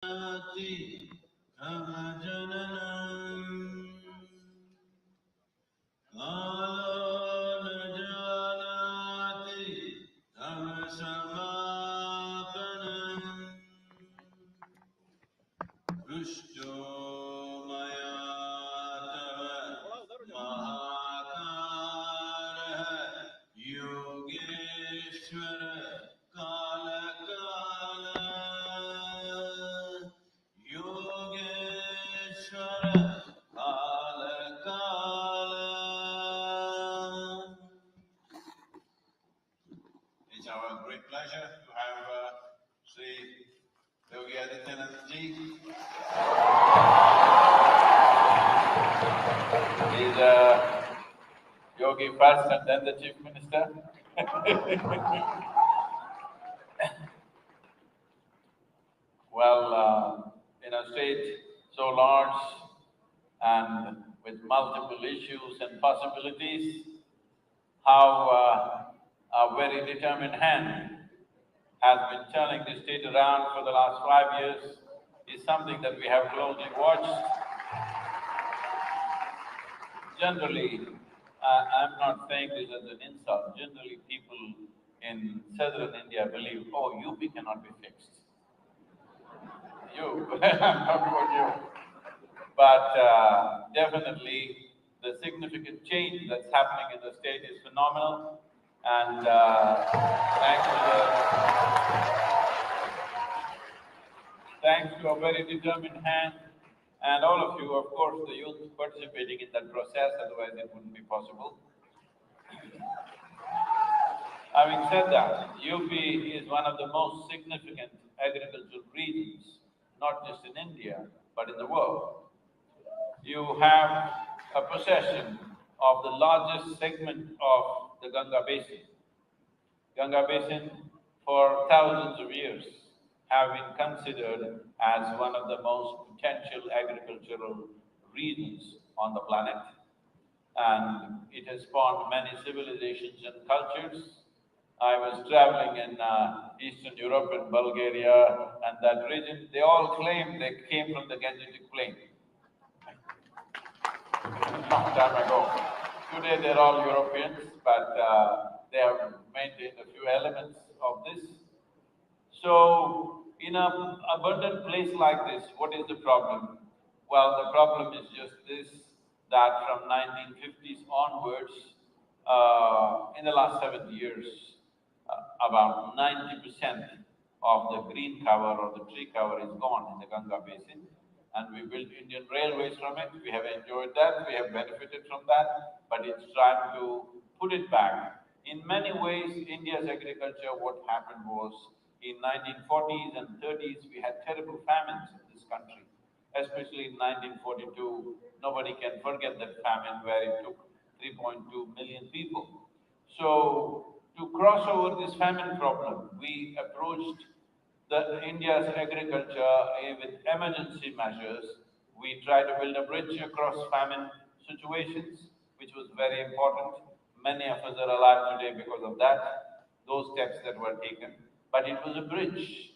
कालो न जानाति तमसमापनम् दृष्टो मया तव महाकारः Yogeshwar कालकाल Yogeshwar कालकाल. It's our great pleasure to have Sri Yogi Adityanath ji. He's a yogi first and then the chief minister. Well, in a state so large and with multiple issues and possibilities, how a very determined hand has been turning the state around for the last 5 years is something that we have closely watched. Generally, I'm not saying this as an insult, generally people in southern India believe, oh, UP cannot be fixed. You, I'm talking about you. But definitely the significant change that's happening in the state is phenomenal. And thanks to a very determined hand and all of you, of course, the youth participating in that process, otherwise it wouldn't be possible. Having said that, UP is one of the most significant agricultural regions, not just in India, but in the world. You have a possession of the largest segment of the Ganga Basin. Ganga Basin, for thousands of years, have been considered as one of the most potential agricultural regions on the planet. And it has spawned many civilizations and cultures. I was traveling in Eastern Europe, in Bulgaria, and that region, they all claim they came from the Gangetic Plain. Long time ago. Today they're all Europeans, but they have maintained a few elements of this. So, in an abundant place like this, what is the problem? Well, the problem is just this, that from 1950s onwards, in the last 70 years, about 90% of the green cover or the tree cover is gone in the Ganga Basin. And we built Indian railways from it. We have enjoyed that. We have benefited from that. But it's time to put it back. In many ways, India's agriculture, what happened was, in 1940s and 30s, we had terrible famines in this country. Especially in 1942, nobody can forget that famine where it took 3.2 million people. So, to cross over this famine problem, we approached India's agriculture with emergency measures. We tried to build a bridge across famine situations, which was very important. Many of us are alive today because of that, those steps that were taken. But it was a bridge.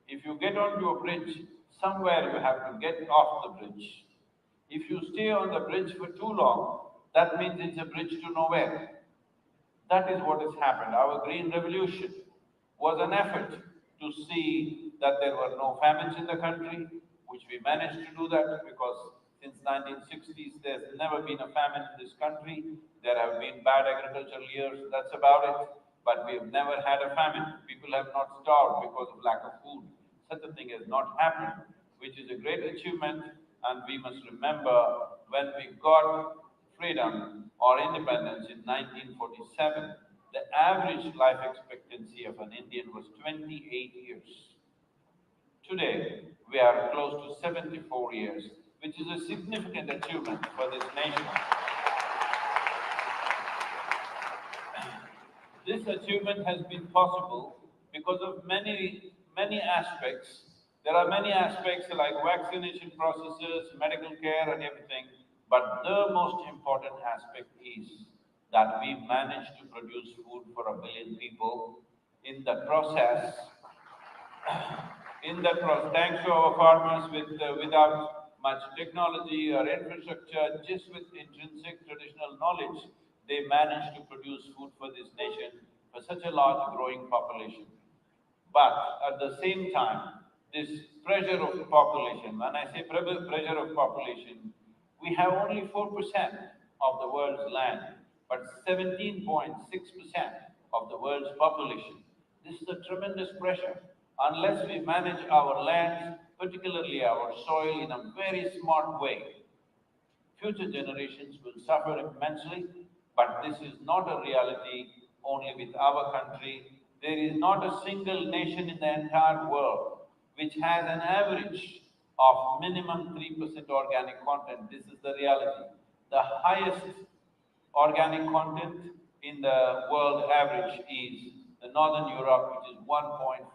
If you get onto a bridge, somewhere you have to get off the bridge. If you stay on the bridge for too long, that means it's a bridge to nowhere. That is what has happened. Our Green Revolution was an effort to see that there were no famines in the country, which we managed to do that because since 1960s there's never been a famine in this country. There have been bad agricultural years, that's about it, but we have never had a famine. People have not starved because of lack of food. Such a thing has not happened, which is a great achievement, and we must remember when we got freedom or independence in 1947, the average life expectancy of an Indian was 28 years. Today, we are close to 74 years, which is a significant achievement for this nation. This achievement has been possible because of many aspects. There are many aspects like vaccination processes, medical care and everything, but the most important aspect is that we managed to produce food for 1 billion people. In the process, In that process, thanks to our farmers without much technology or infrastructure, just with intrinsic traditional knowledge, they managed to produce food for this nation for such a large growing population. But at the same time, this pressure of population, when I say pressure of population, we have only 4% of the world's land, but 17.6% of the world's population. This is a tremendous pressure. Unless we manage our lands, particularly our soil, in a very smart way, future generations will suffer immensely, but this is not a reality only with our country. There is not a single nation in the entire world which has an average of minimum 3% organic content. This is the reality. The highest organic content in the world average is the Northern Europe, which is 1.48%.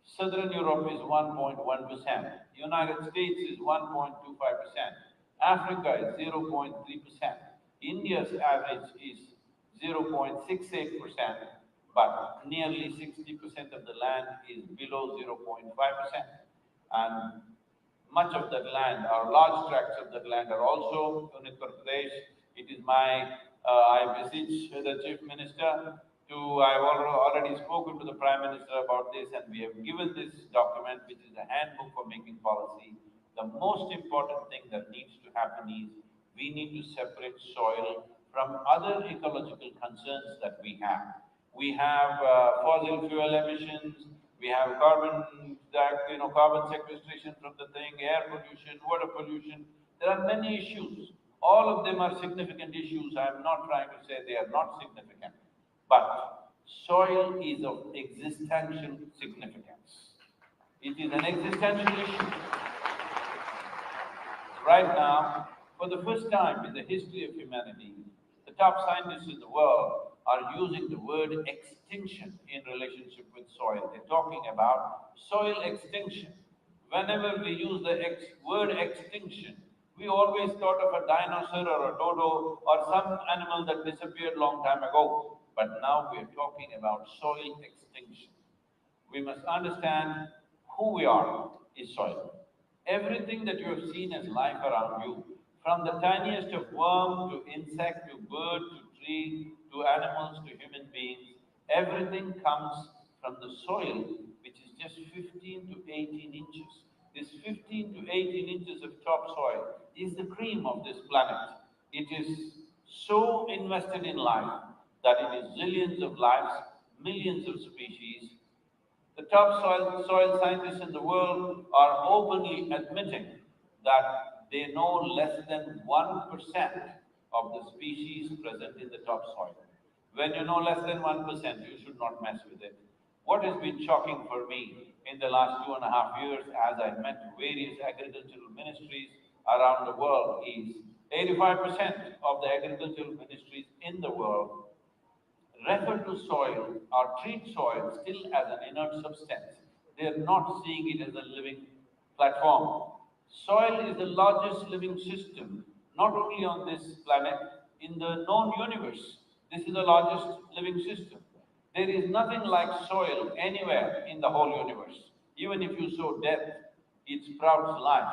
Southern Europe is 1.1%. United States is 1.25%. Africa is 0.3%. India's average is 0.68%, but nearly 60% of the land is below 0.5%. And much of that land, or large tracts of that land, are also in Uttar Pradesh. It is I beseech the Chief Minister to, I've already spoken to the Prime Minister about this, and we have given this document, which is a handbook for making policy. The most important thing that needs to happen is we need to separate soil from other ecological concerns that we have. We have fossil fuel emissions, we have carbon sequestration from the thing, air pollution, water pollution. There are many issues. All of them are significant issues. I am not trying to say they are not significant. But soil is of existential significance. It is an existential issue. Right now, for the first time in the history of humanity, the top scientists in the world are using the word extinction in relationship with soil. They're talking about soil extinction. Whenever we use the word extinction, we always thought of a dinosaur or a dodo or some animal that disappeared long time ago. But now we are talking about soil extinction. We must understand who we are is soil. Everything that you have seen as life around you, from the tiniest of worm to insect to bird to tree to animals to human beings, everything comes from the soil, which is just 15 to 18 inches. This 15 to 18 inches of topsoil is the cream of this planet. It is so invested in life that it is zillions of lives, millions of species. The top soil scientists in the world are openly admitting that they know less than 1% of the species present in the topsoil. When you know less than 1%, you should not mess with it. What has been shocking for me in the last 2.5 years as I met various agricultural ministries around the world is 85% of the agricultural ministries in the world refer to soil or treat soil still as an inert substance. They are not seeing it as a living platform. Soil is the largest living system, not only on this planet, in the known universe. This is the largest living system. There is nothing like soil anywhere in the whole universe. Even if you sow death, it sprouts life.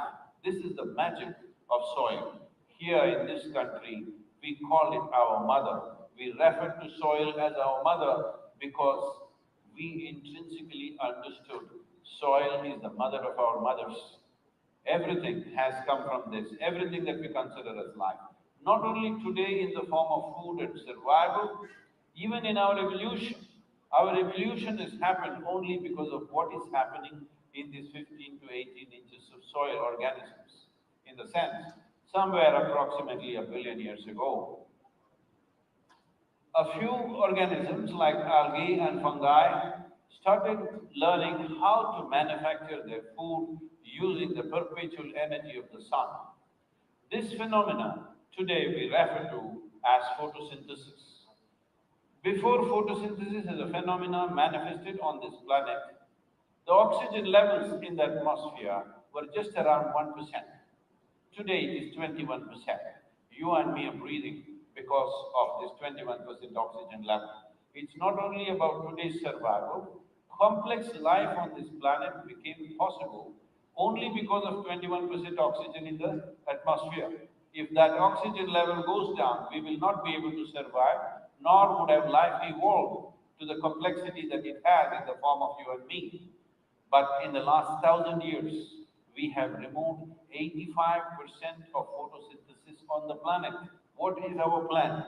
This is the magic of soil. Here in this country, we call it our mother. We refer to soil as our mother because we intrinsically understood soil is the mother of our mothers. Everything has come from this, everything that we consider as life. Not only today in the form of food and survival, even in our evolution. Our evolution has happened only because of what is happening in these 15 to 18 inches of soil organisms. In the sense, somewhere approximately 1 billion years ago, a few organisms like algae and fungi started learning how to manufacture their food using the perpetual energy of the sun. This phenomena today we refer to as photosynthesis. Before photosynthesis as a phenomenon manifested on this planet, the oxygen levels in the atmosphere were just around 1%. Today it is 21%. You and me are breathing because of this 21% oxygen level. It's not only about today's survival, Complex life on this planet became possible only because of 21% oxygen in the atmosphere. If that oxygen level goes down, we will not be able to survive, nor would have life evolved to the complexity that it has in the form of you and me. But in the last 1,000 years, we have removed 85% of photosynthesis on the planet. What is our plan?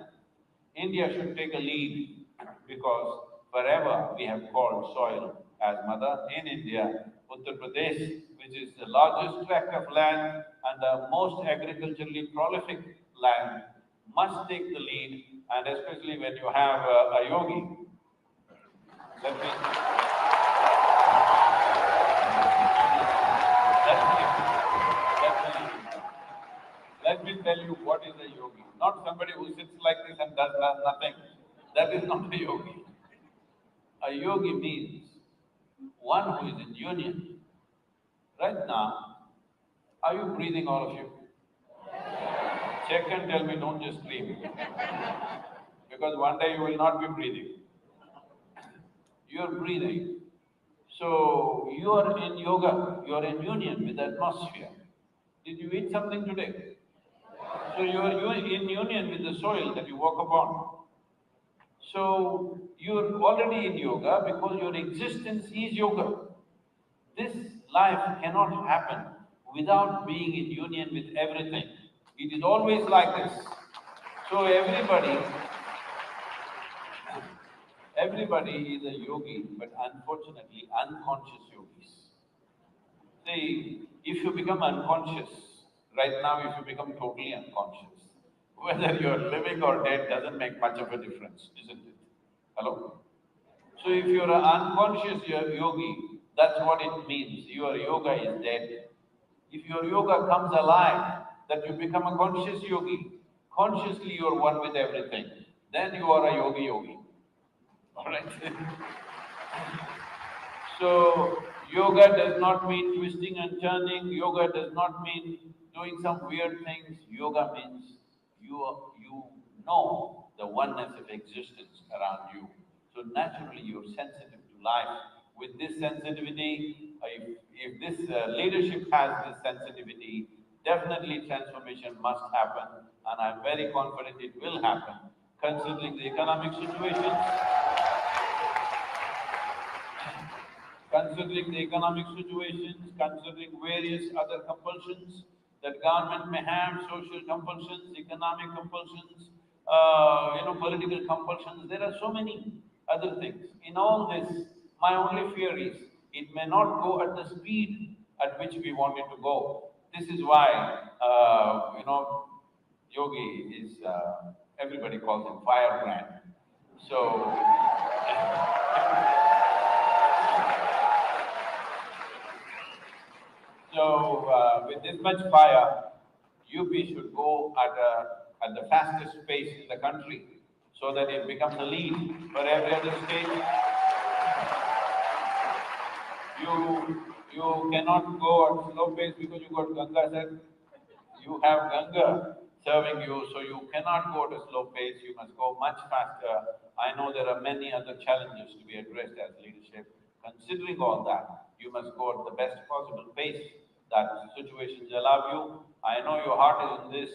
India should take a lead because forever we have called soil as mother. In India, Uttar Pradesh, which is the largest tract of land and the most agriculturally prolific land, must take the lead, and especially when you have a yogi. Let me, let me, let me, let me tell you what is a yogi. Not somebody who sits like this and does nothing. That is not a yogi. A yogi means one who is in union. Right now, are you breathing, all of you? Check and tell me, don't just scream. Because one day you will not be breathing. You are breathing. So you are in yoga, you are in union with the atmosphere. Did you eat something today? So you are in union with the soil that you walk upon. So you're already in yoga because your existence is yoga. This life cannot happen without being in union with everything. It is always like this. So everybody is a yogi, but unfortunately unconscious yogis. See, if you become unconscious, right now if you become totally unconscious, whether you're living or dead doesn't make much of a difference, isn't it? Hello? So if you're an unconscious yogi, that's what it means. Your yoga is dead. If your yoga comes alive, that you become a conscious yogi, consciously you're one with everything, then you are a yogi. All right? So yoga does not mean twisting and turning. Yoga does not mean doing some weird things. Yoga means you know the oneness of existence around you. So naturally you're sensitive to life. With this sensitivity, if this leadership has this sensitivity, definitely transformation must happen, and I'm very confident it will happen, considering the economic situations. Considering the economic situations, considering various other compulsions that government may have, social compulsions, economic compulsions, political compulsions, there are so many other things. In all this, my only fear is it may not go at the speed at which we want it to go. This is why, Yogi is, everybody calls him firebrand. So, with this much fire, UP should go at the fastest pace in the country so that it becomes a lead for every other state. You cannot go at slow pace because you got Ganga, sir. You have Ganga serving you, so you cannot go at a slow pace. You must go much faster. I know there are many other challenges to be addressed as leadership. Considering all that, you must go at the best possible pace that situations allow you. I know your heart is in this.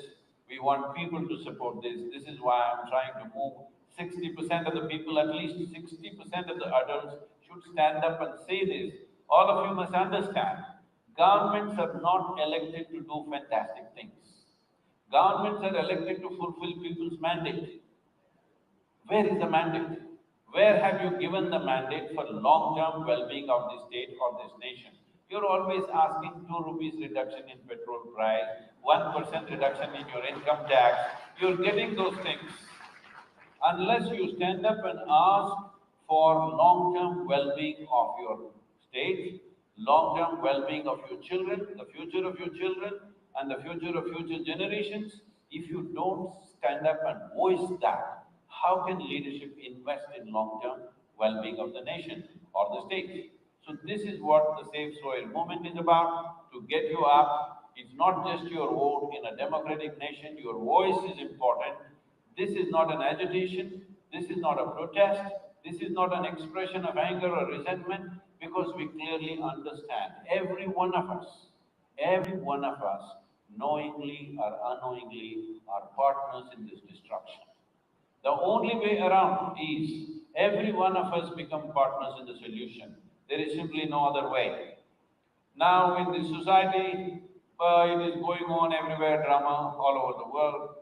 We want people to support this. This is why I'm trying to move 60% of the people, at least 60% of the adults should stand up and say this. All of you must understand, governments are not elected to do fantastic things. Governments are elected to fulfill people's mandate. Where is the mandate? Where have you given the mandate for long-term well-being of the state or this nation? You're always asking 2 rupees reduction in petrol price, 1% reduction in your income tax. You're getting those things. Unless you stand up and ask for long-term well-being of your state, long-term well-being of your children, the future of your children, and the future of future generations, if you don't stand up and voice that, how can leadership invest in long-term well-being of the nation or the state? So this is what the Save Soil movement is about, to get you up. It's not just your vote. In a democratic nation, your voice is important. This is not an agitation. This is not a protest. This is not an expression of anger or resentment because we clearly understand every one of us, knowingly or unknowingly, are partners in this destruction. The only way around is every one of us become partners in the solution. There is simply no other way. Now, in this society, it is going on everywhere, drama all over the world.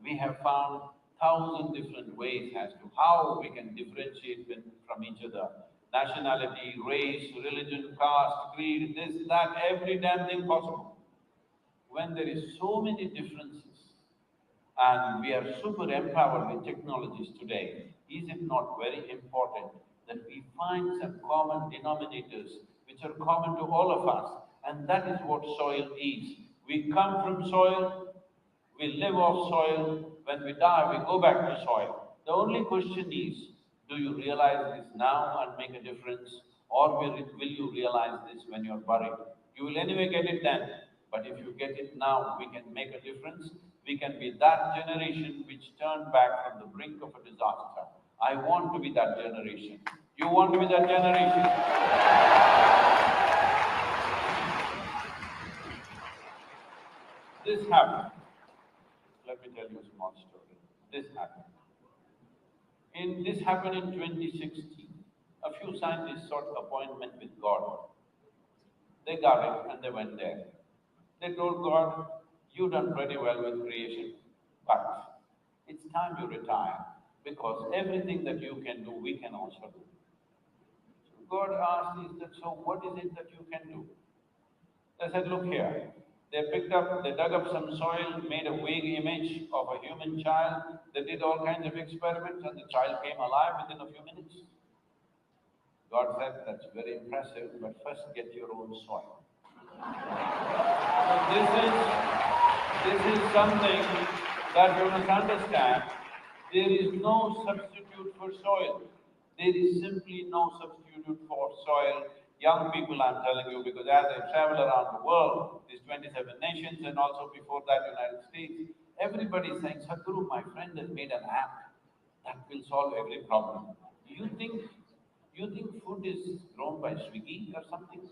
We have found thousand different ways as to how we can differentiate from each other. Nationality, race, religion, caste, creed, this, that, every damn thing possible. When there is so many differences, and we are super empowered with technologies today, is it not very important that we find some common denominators which are common to all of us? And that is what soil is. We come from soil, we live off soil, when we die, we go back to soil. The only question is, do you realize this now and make a difference, or will you realize this when you're buried? You will anyway get it then, but if you get it now, we can make a difference. We can be that generation which turned back from the brink of a disaster. I want to be that generation. You want to be that generation? This happened. Let me tell you a small story. This happened. This happened in 2016. A few scientists sought appointment with God. They got it and they went there. They told God, "You've done pretty well with creation, but it's time you retire because everything that you can do, we can also do." So God asked, "Is that so? What is it that you can do?" They said, "Look here." They dug up some soil, made a vague image of a human child. They did all kinds of experiments and the child came alive within a few minutes. God said, "That's very impressive, but first get your own soil." So this is something that you must understand. There is no substitute for soil. There is simply no substitute for soil. Young people, I'm telling you, because as I travel around the world, these 27 nations and also before that United States, everybody is saying, "Sadhguru, my friend has made an app that will solve every problem." You think food is grown by Swiggy or something?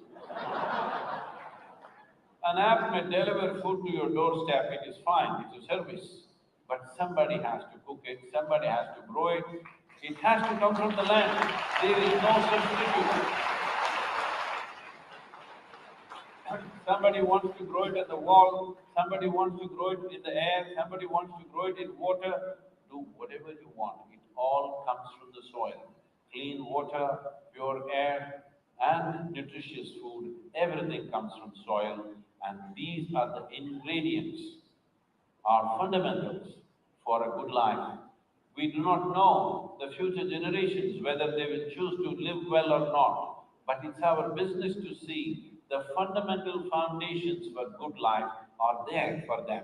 An app may deliver food to your doorstep, it is fine, it's a service. But somebody has to cook it, somebody has to grow it, it has to come from the land. There is no substitute. Somebody wants to grow it at the wall, somebody wants to grow it in the air, somebody wants to grow it in water. Do whatever you want. It all comes from the soil. Clean water, pure air, and nutritious food, everything comes from soil. And these are the ingredients, are fundamentals for a good life. We do not know the future generations whether they will choose to live well or not, but it's our business to see the fundamental foundations for good life are there for them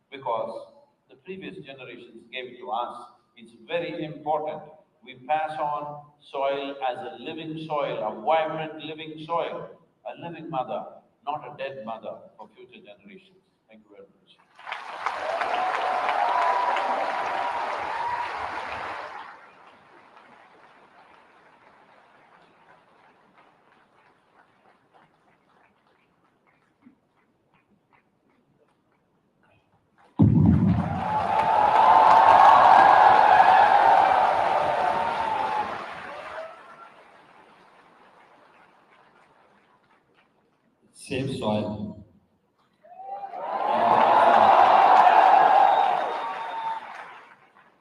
because the previous generations gave it to us. It's very important. We pass on soil as a living soil, a vibrant living soil, a living mother, not a dead mother for future generations. Thank you very much. Save soil.